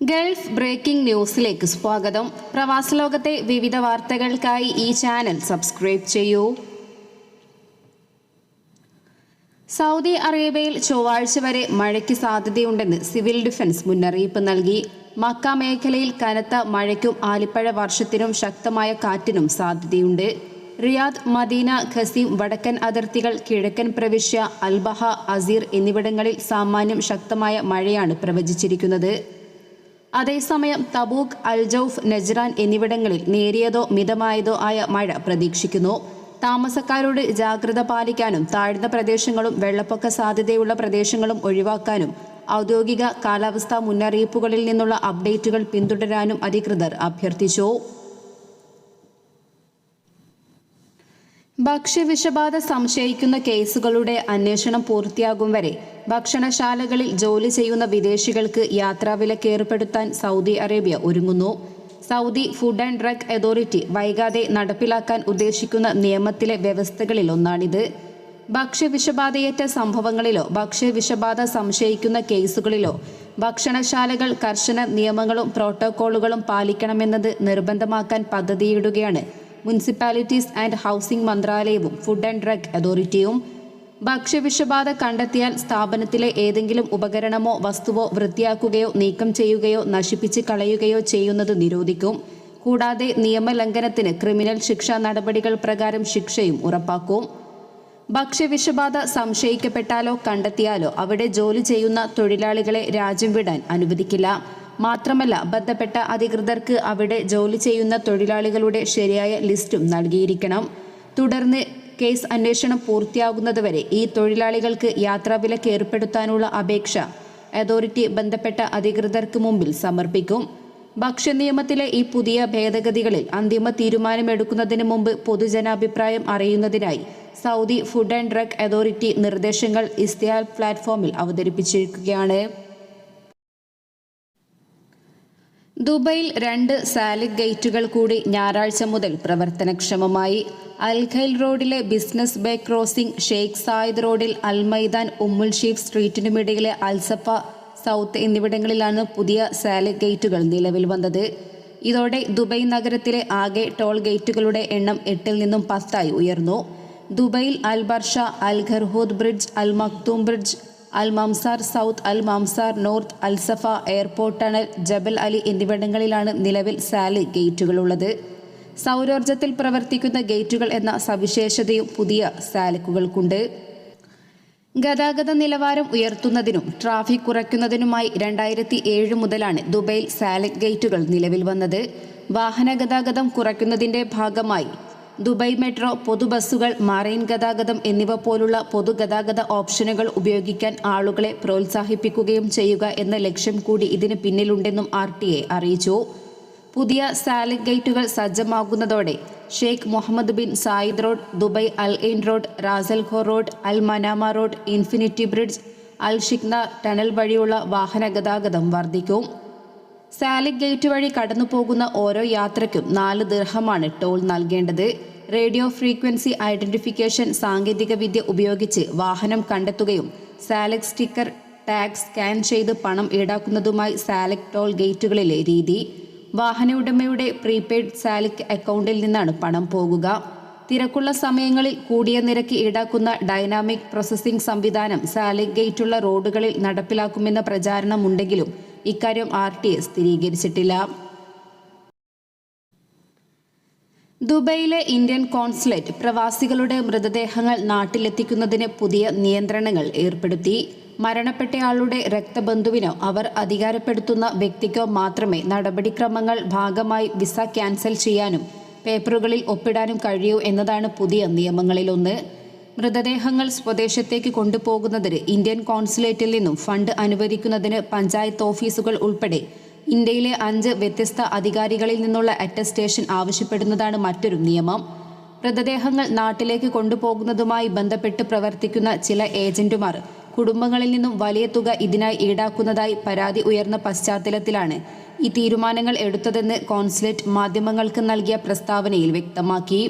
Gulf breaking ന്യൂസിലേക്ക് സ്വാഗതം. പ്രവാസ ലോകത്തെ വിവിധ വാർത്തകൾക്കായി ഈ ചാനൽ സബ്സ്ക്രൈബ് ചെയ്യൂ. സൗദി അറേബ്യയിൽ ചൊവ്വാഴ്ച വരെ മഴയ്ക്ക് സാധ്യതയുണ്ടെന്ന് സിവിൽ ഡിഫൻസ് മുന്നറിയിപ്പ് നൽകി. മക്ക മേഖലയിൽ കനത്ത മഴയ്ക്കും ആലിപ്പഴ വർഷത്തിനും ശക്തമായ കാറ്റിനും സാധ്യതയുണ്ട്. റിയാദ്, മദീന, ഖസീം, വടക്കൻ അതിർത്തികൾ, കിഴക്കൻ പ്രവിശ്യ, അൽബഹ, അസീർ എന്നിവിടങ്ങളിൽ സാമാന്യം ശക്തമായ മഴയാണ് പ്രവചിച്ചിരിക്കുന്നത്. അതേസമയം തബൂക്ക്, അൽജൌഫ്, നജ്റാൻ എന്നിവിടങ്ങളിൽ നേരിയതോ മിതമായതോ ആയ മഴ പ്രതീക്ഷിക്കുന്നു. താമസക്കാരോട് ജാഗ്രത പാലിക്കാനും താഴ്ന്ന പ്രദേശങ്ങളും വെള്ളപ്പൊക്ക സാധ്യതയുള്ള പ്രദേശങ്ങളും ഒഴിവാക്കാനും ഔദ്യോഗിക കാലാവസ്ഥാ മുന്നറിയിപ്പുകളിൽ നിന്നുള്ള അപ്ഡേറ്റുകൾ പിന്തുടരാനും അധികൃതർ അഭ്യർത്ഥിച്ചു. ഭക്ഷ്യവിഷബാധ സംശയിക്കുന്ന കേസുകളുടെ അന്വേഷണം പൂർത്തിയാകും വരെ ഭക്ഷണശാലകളിൽ ജോലി ചെയ്യുന്ന വിദേശികൾക്ക് യാത്രാവിലക്ക് ഏർപ്പെടുത്താൻ സൗദി അറേബ്യ ഒരുങ്ങുന്നു. Saudi food and drug authority വൈകാതെ നടപ്പിലാക്കാൻ ഉദ്ദേശിക്കുന്ന നിയമത്തിലെ വ്യവസ്ഥകളിലൊന്നാണിത്. ഭക്ഷ്യവിഷബാധയേറ്റ സംഭവങ്ങളിലോ ഭക്ഷ്യവിഷബാധ സംശയിക്കുന്ന കേസുകളിലോ ഭക്ഷണശാലകൾ കർശന നിയമങ്ങളും പ്രോട്ടോക്കോളുകളും പാലിക്കണമെന്നത് നിർബന്ധമാക്കാൻ പദ്ധതിയിടുകയാണ് മുനിസിപ്പാലിറ്റീസ് ആൻഡ് ഹൗസിംഗ് മന്ത്രാലയവും ഫുഡ് ആൻഡ് ഡ്രഗ് അതോറിറ്റിയും. ഭക്ഷ്യവിഷബാധ കണ്ടെത്തിയാൽ സ്ഥാപനത്തിലെ ഏതെങ്കിലും ഉപകരണമോ വസ്തുവോ വൃത്തിയാക്കുകയോ നീക്കം ചെയ്യുകയോ നശിപ്പിച്ച് കളയുകയോ ചെയ്യുന്നത് നിരോധിക്കും. കൂടാതെ നിയമലംഘനത്തിന് ക്രിമിനൽ ശിക്ഷാ നടപടികൾ പ്രകാരം ശിക്ഷയും ഉറപ്പാക്കും. ഭക്ഷ്യവിഷബാധ സംശയിക്കപ്പെട്ടാലോ കണ്ടെത്തിയാലോ അവിടെ ജോലി ചെയ്യുന്ന തൊഴിലാളികളെ രാജ്യം വിടാൻ അനുവദിക്കില്ല. മാത്രമല്ല, ബന്ധപ്പെട്ട അധികൃതർക്ക് അവിടെ ജോലി ചെയ്യുന്ന തൊഴിലാളികളുടെ ശരിയായ ലിസ്റ്റും നൽകിയിരിക്കണം. തുടർന്ന് കേസ് അന്വേഷണം പൂർത്തിയാകുന്നതുവരെ ഈ തൊഴിലാളികൾക്ക് യാത്രാവിലക്ക് ഏർപ്പെടുത്താനുള്ള അപേക്ഷ അതോറിറ്റി ബന്ധപ്പെട്ട അധികൃതർക്ക് മുമ്പിൽ സമർപ്പിക്കും. ഭക്ഷ്യനിയമത്തിലെ ഈ പുതിയ ഭേദഗതികളിൽ അന്തിമ തീരുമാനമെടുക്കുന്നതിന് മുമ്പ് പൊതുജനാഭിപ്രായം അറിയുന്നതിനായി Saudi food and drug authority നിർദ്ദേശങ്ങൾ ഇസ്തിഹാൽ പ്ലാറ്റ്ഫോമിൽ അവതരിപ്പിച്ചിരിക്കുകയാണ്. ദുബൈയിൽ 2 സാലിക് ഗേറ്റുകൾ കൂടി ഞായറാഴ്ച മുതൽ പ്രവർത്തനക്ഷമമായി. അൽ ഖൈൽ റോഡിലെ business bay crossing, Sheikh Zayed റോഡിൽ അൽ മൈദാൻ, ഉമ്മുൽ ഷീഫ് സ്ട്രീറ്റിനുമിടയിലെ അൽസഫ സൗത്ത് എന്നിവിടങ്ങളിലാണ് പുതിയ സാലിക് ഗേറ്റുകൾ നിലവിൽ വന്നത്. ഇതോടെ ദുബൈ നഗരത്തിലെ ആകെ ടോൾ ഗേറ്റുകളുടെ എണ്ണം 8-ൽ നിന്നും 10-ആയി ഉയർന്നു. ദുബൈയിൽ Al Barsha, Al Garhoud bridge, Al Maktoum bridge, Al Mamzar south, Al Mamzar north, Al Safa, airport tunnel, Jebel Ali എന്നിവിടങ്ങളിലാണ് നിലവിൽ സാലിക് ഗേറ്റുകളുള്ളത്. സൗരോർജ്ജത്തിൽ പ്രവർത്തിക്കുന്ന ഗേറ്റുകൾ എന്ന സവിശേഷതയും പുതിയ സാലിക്കുകൾക്കുണ്ട്. ഗതാഗത നിലവാരം ഉയർത്തുന്നതിനും ട്രാഫിക് കുറയ്ക്കുന്നതിനുമായി 2007 മുതലാണ് ദുബൈയിൽ സാലിക് ഗേറ്റുകൾ നിലവിൽ വന്നത്. വാഹന ഗതാഗതം കുറയ്ക്കുന്നതിൻ്റെ ഭാഗമായി ദുബൈ മെട്രോ, പൊതുബസ്സുകൾ, മറൈൻ ഗതാഗതം എന്നിവ പോലുള്ള പൊതുഗതാഗത ഓപ്ഷനുകൾ ഉപയോഗിക്കാൻ ആളുകളെ പ്രോത്സാഹിപ്പിക്കുകയും ചെയ്യുക എന്ന ലക്ഷ്യം കൂടി ഇതിന് പിന്നിലുണ്ടെന്നും RTA അറിയിച്ചു. പുതിയ സാലിക് ഗേറ്റുകൾ സജ്ജമാകുന്നതോടെ Sheikh Mohammed bin Zayed road, Dubai Al Ain road, Ras Al Khor road, Al Manama road, infinity bridge, Al ഷിഖ്ന ടണൽ വഴിയുള്ള വാഹന ഗതാഗതം വർദ്ധിക്കും. സാലിക് ഗേറ്റ് വഴി കടന്നു പോകുന്ന ഓരോ യാത്രയ്ക്കും 4 ദിർഹമാണ് ടോൾ നൽകേണ്ടത്. റേഡിയോ ഫ്രീക്വൻസി ഐഡന്റിഫിക്കേഷൻ സാങ്കേതികവിദ്യ ഉപയോഗിച്ച് വാഹനം കണ്ടെത്തുകയും സാലിക് സ്റ്റിക്കർ ടാഗ് സ്കാൻ ചെയ്ത് പണം ഈടാക്കുന്നതുമായി സാലിക് ടോൾ ഗേറ്റുകളിലെ രീതി. വാഹന ഉടമയുടെ പ്രീപെയ്ഡ് സാലിക് അക്കൗണ്ടിൽ നിന്നാണ് പണം പോകുക. തിരക്കുള്ള സമയങ്ങളിൽ കൂടിയ നിരക്ക് ഈടാക്കുന്ന ഡൈനാമിക് പ്രോസസ്സിംഗ് സംവിധാനം സാലിക് ഗേറ്റുള്ള റോഡുകളിൽ നടപ്പിലാക്കുമെന്ന പ്രചാരണമുണ്ടെങ്കിലും ഇക്കാര്യം RTA സ്ഥിരീകരിച്ചിട്ടില്ല. ദുബൈയിലെ ഇന്ത്യൻ കോൺസുലേറ്റ് പ്രവാസികളുടെ മൃതദേഹങ്ങൾ നാട്ടിലെത്തിക്കുന്നതിന് പുതിയ നിയന്ത്രണങ്ങൾ ഏർപ്പെടുത്തി. മരണപ്പെട്ടയാളുടെ രക്തബന്ധുവിനോ അവർ അധികാരപ്പെടുത്തുന്ന വ്യക്തിക്കോ മാത്രമേ നടപടിക്രമങ്ങൾ ഭാഗമായി വിസ ക്യാൻസൽ ചെയ്യാനും പേപ്പറുകളിൽ ഒപ്പിടാനും കഴിയൂ എന്നതാണ് പുതിയ നിയമങ്ങളിലൊന്ന്. മൃതദേഹങ്ങൾ സ്വദേശത്തേക്ക് കൊണ്ടുപോകുന്നതിന് ഇന്ത്യൻ കോൺസുലേറ്റിൽ നിന്നും ഫണ്ട് അനുവദിക്കുന്നതിന് പഞ്ചായത്ത് ഓഫീസുകൾ ഉൾപ്പെടെ ഇന്ത്യയിലെ 5 വ്യത്യസ്ത അധികാരികളിൽ നിന്നുള്ള അറ്റസ്റ്റേഷൻ ആവശ്യപ്പെടുന്നതാണ് മറ്റൊരു നിയമം. മൃതദേഹങ്ങൾ നാട്ടിലേക്ക് കൊണ്ടുപോകുന്നതുമായി ബന്ധപ്പെട്ട് പ്രവർത്തിക്കുന്ന ചില ഏജന്റുമാർ കുടുംബങ്ങളിൽ നിന്നും വലിയ തുക ഇതിനായി ഈടാക്കുന്നതായി പരാതി ഉയർന്ന പശ്ചാത്തലത്തിലാണ് ഈ തീരുമാനങ്ങൾ എടുത്തതെന്ന് കോൺസുലേറ്റ് മാധ്യമങ്ങൾക്ക് നൽകിയ പ്രസ്താവനയിൽ വ്യക്തമാക്കി.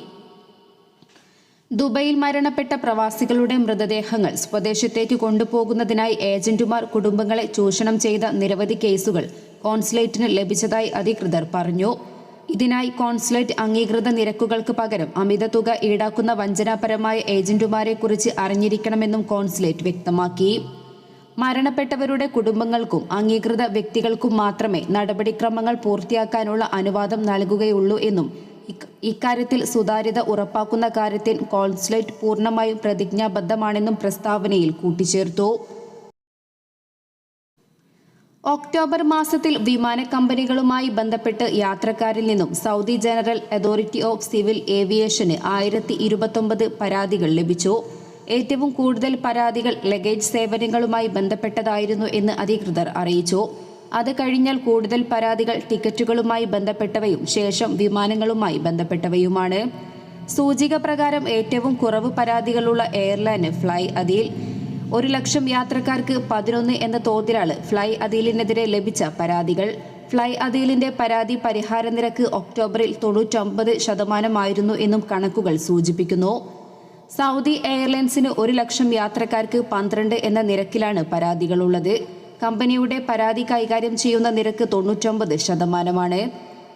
ദുബൈയിൽ മരണപ്പെട്ട പ്രവാസികളുടെ മൃതദേഹങ്ങൾ സ്വദേശത്തേക്ക് കൊണ്ടുപോകുന്നതിനായി ഏജന്റുമാർ കുടുംബങ്ങളെ ചൂഷണം ചെയ്ത നിരവധി കേസുകൾ കോൺസുലേറ്റിന് ലഭിച്ചതായി അധികൃതർ പറഞ്ഞു. ഇതിനായി കോൺസുലേറ്റ് അംഗീകൃത നിരക്കുകൾക്ക് പകരം അമിത തുക ഈടാക്കുന്ന വഞ്ചനാപരമായ ഏജന്റുമാരെക്കുറിച്ച് അറിഞ്ഞിരിക്കണമെന്നും കോൺസുലേറ്റ് വ്യക്തമാക്കി. മരണപ്പെട്ടവരുടെ കുടുംബങ്ങൾക്കും അംഗീകൃത വ്യക്തികൾക്കും മാത്രമേ നടപടിക്രമങ്ങൾ പൂർത്തിയാക്കാനുള്ള അനുവാദം നൽകുകയുള്ളൂ എന്നും ഇക്കാര്യത്തിൽ സുതാര്യത ഉറപ്പാക്കുന്ന കാര്യത്തിൽ കോൺസുലേറ്റ് പൂർണ്ണമായും പ്രതിജ്ഞാബദ്ധമാണെന്നും പ്രസ്താവനയിൽ കൂട്ടിച്ചേർത്തു. ഒക്ടോബർ മാസത്തിൽ വിമാന കമ്പനികളുമായി ബന്ധപ്പെട്ട് യാത്രക്കാരിൽ നിന്നും Saudi general authority of civil aviation 1029 പരാതികൾ ലഭിച്ചു. ഏറ്റവും കൂടുതൽ പരാതികൾ ലഗേജ് സേവനങ്ങളുമായി ബന്ധപ്പെട്ടതായിരുന്നു എന്ന് അധികൃതർ അറിയിച്ചു. അത് കഴിഞ്ഞാൽ കൂടുതൽ പരാതികൾ ടിക്കറ്റുകളുമായി ബന്ധപ്പെട്ടവയും ശേഷം വിമാനങ്ങളുമായി ബന്ധപ്പെട്ടവയുമാണ്. സൂചിക പ്രകാരം ഏറ്റവും കുറവ് പരാതികളുള്ള എയർലൈന് ഫ്ലൈ അദീൽ. 1,00,000 യാത്രക്കാർക്ക് 11 എന്ന തോതിലാണ് ഫ്ലൈ അദീലിനെതിരെ ലഭിച്ച പരാതികൾ. ഫ്ലൈ അദീലിന്റെ പരാതി പരിഹാര നിരക്ക് ഒക്ടോബറിൽ 99% എന്നും കണക്കുകൾ സൂചിപ്പിക്കുന്നു. സൗദി എയർലൈൻസിന് 1,00,000 യാത്രക്കാർക്ക് 12 എന്ന നിരക്കിലാണ് പരാതികളുള്ളത്. കമ്പനിയുടെ പരാതി കൈകാര്യം ചെയ്യുന്ന നിരക്ക് 99%.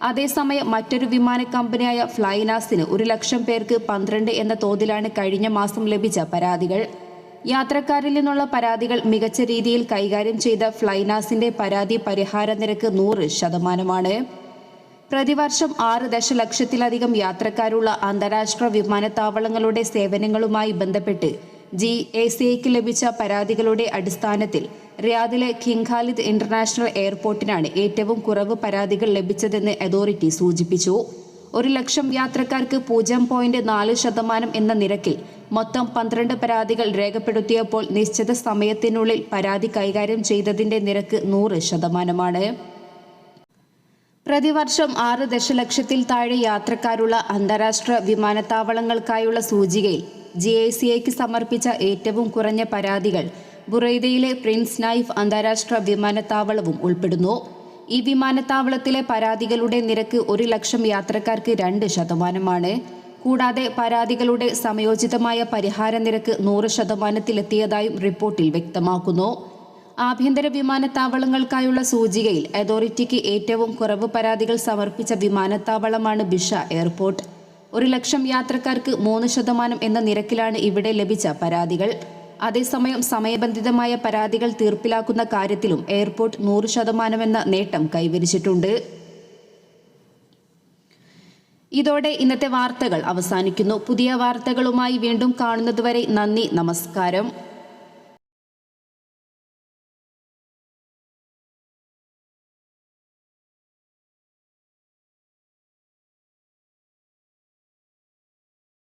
അതേസമയം മറ്റൊരു വിമാന കമ്പനിയായ ഫ്ലൈനാസിന് 1,00,000 പേർക്ക് 12 എന്ന തോതിലാണ് കഴിഞ്ഞ മാസം ലഭിച്ച പരാതികൾ. യാത്രക്കാരിൽ നിന്നുള്ള പരാതികൾ മികച്ച രീതിയിൽ കൈകാര്യം ചെയ്ത ഫ്ലൈനാസിന്റെ പരാതി പരിഹാര നിരക്ക് 100%. പ്രതിവർഷം 6 ദശലക്ഷത്തിലധികം യാത്രക്കാരുള്ള അന്താരാഷ്ട്ര വിമാനത്താവളങ്ങളുടെ സേവനങ്ങളുമായി ബന്ധപ്പെട്ട് GACAക്ക് ലഭിച്ച പരാതികളുടെ അടിസ്ഥാനത്തിൽ റിയാദിലെ കിങ് ഖാലിദ് ഇന്റർനാഷണൽ എയർപോർട്ടിനാണ് ഏറ്റവും കുറവ് പരാതികൾ ലഭിച്ചതെന്ന് അതോറിറ്റി സൂചിപ്പിച്ചു. 1,00,000 യാത്രക്കാർക്ക് 0.4% എന്ന നിരക്കിൽ മൊത്തം 12 പരാതികൾ രേഖപ്പെടുത്തിയപ്പോൾ നിശ്ചിത സമയത്തിനുള്ളിൽ പരാതി കൈകാര്യം ചെയ്തതിന്റെ നിരക്ക് 100%. പ്രതിവർഷം 6 ദശലക്ഷത്തിൽ താഴെ യാത്രക്കാരുള്ള അന്താരാഷ്ട്ര വിമാനത്താവളങ്ങൾക്കായുള്ള സൂചികയിൽ GACAക്ക് സമർപ്പിച്ച ഏറ്റവും കുറഞ്ഞ പരാതികൾ ബുറൈദയിലെ പ്രിൻസ് നൈഫ് അന്താരാഷ്ട്ര വിമാനത്താവളവും ഉൾപ്പെടുന്നു. ഈ വിമാനത്താവളത്തിലെ പരാതികളുടെ നിരക്ക് 1,00,000 യാത്രക്കാർക്ക് 2%. കൂടാതെ പരാതികളുടെ സമയോചിതമായ പരിഹാര നിരക്ക് 100%-ലെത്തിയതായും റിപ്പോർട്ടിൽ വ്യക്തമാക്കുന്നു. ആഭ്യന്തര വിമാനത്താവളങ്ങൾക്കായുള്ള സൂചികയിൽ അതോറിറ്റിക്ക് ഏറ്റവും കുറവ് പരാതികൾ സമർപ്പിച്ച വിമാനത്താവളമാണ് ബിഷ എയർപോർട്ട്. 1,00,000 യാത്രക്കാർക്ക് 3% എന്ന നിരക്കിലാണ് ഇവിടെ ലഭിച്ച പരാതികൾ. അതേസമയം സമയബന്ധിതമായ പരാതികൾ തീർപ്പിലാക്കുന്ന കാര്യത്തിലും എയർപോർട്ട് 100% എന്ന നേട്ടം കൈവരിച്ചിട്ടുണ്ട്. ഇതോടെ ഇന്നത്തെ വാർത്തകൾ അവസാനിക്കുന്നു. പുതിയ വാർത്തകളുമായി വീണ്ടും കാണുന്നതുവരെ നന്ദി, നമസ്കാരം.